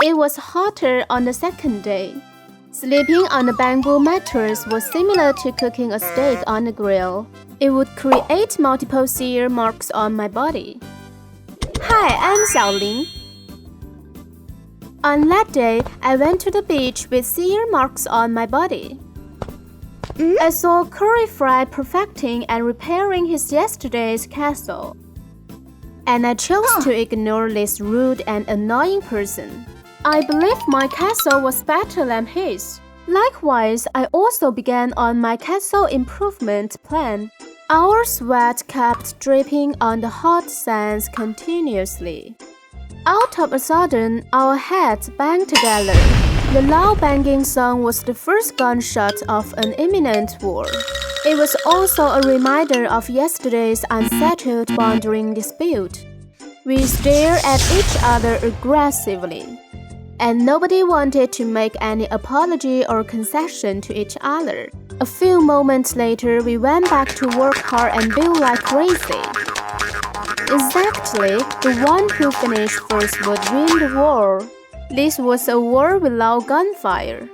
It was hotter on the second day. Sleeping on a bamboo mattress was similar to cooking a steak on a grill. It would create multiple sear marks on my body. Hi, I'm Xiao Ling. On that day, I went to the beach with sear marks on my body. I saw Curly Fry perfecting and repairing his yesterday's castle. And I chose to ignore this rude and annoying person. I believe my castle was better than his. Likewise, I also began on my castle improvement plan. Our sweat kept dripping on the hot sands continuously. Out of a sudden, our heads banged together. The loud banging sound was the first gunshot of an imminent war. It was also a reminder of yesterday's unsettled bonding dispute. We stared at each other aggressively, and nobody wanted to make any apology or concession to each other. A few moments later, we went back to work hard and build like crazy. Exactly, the one who finished first would win the war. This was a war without gunfire.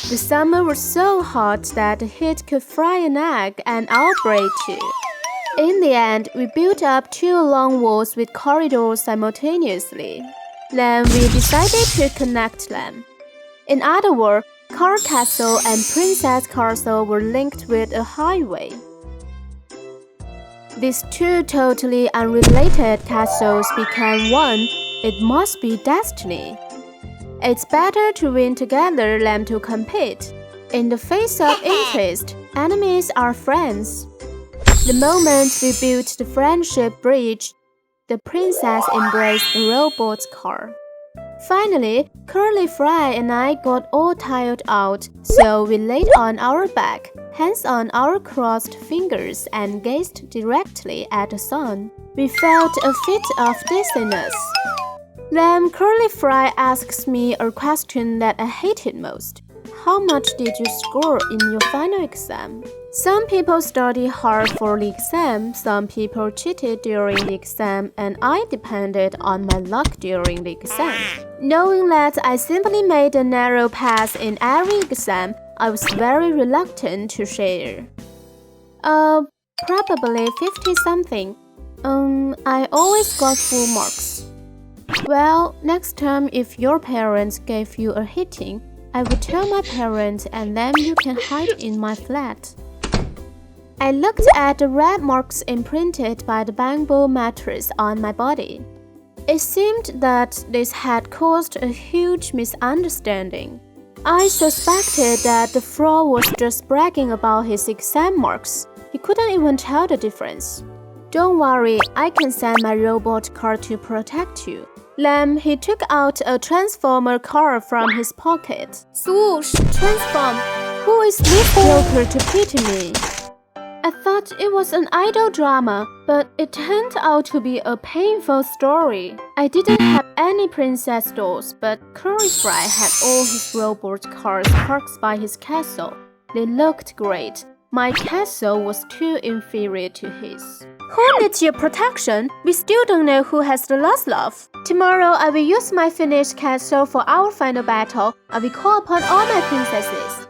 The summer was so hot that the heat could fry an egg and our bread too. In the end, we built up 2 long walls with corridors simultaneously. Then we decided to connect them. In other words, Car Castle and Princess Castle were linked with a highway. These 2 totally unrelated castles became one. It must be destiny. It's better to win together than to compete. In the face of interest, enemies are friends. The moment we built the friendship bridge, the princess embraced a robot car. Finally, Curly Fry and I got all tired out, so we laid on our back, hands on our crossed fingers, and gazed directly at the sun. We felt a fit of dizziness. Then Curly Fry asks me a question that I hated most. How much did you score in your final exam? Some people studied hard for the exam, some people cheated during the exam, and I depended on my luck during the exam. Knowing that I simply made a narrow pass in every exam, I was very reluctant to share. Probably 50-something. I always got full marks. Well, next time if your parents gave you a hitting, I would tell my parents and then you can hide in my flat. I looked at the red marks imprinted by the bamboo mattress on my body. It seemed that this had caused a huge misunderstanding. I suspected that the fraud was just bragging about his exam marks. He couldn't even tell the difference. Don't worry, I can send my robot car to protect you. Then he took out a transformer car from his pocket. Swoosh! Transform! Who is this joker to pity me? I thought it was an idle drama, but it turned out to be a painful story. I didn't have any princess dolls, but Curly Fry had all his robot cars parked by his castle. They looked great. My castle was too inferior to his. Who needs your protection? We still don't know who has the last laugh. Tomorrow I will use my finished castle for our final battle. I will call upon all my princesses.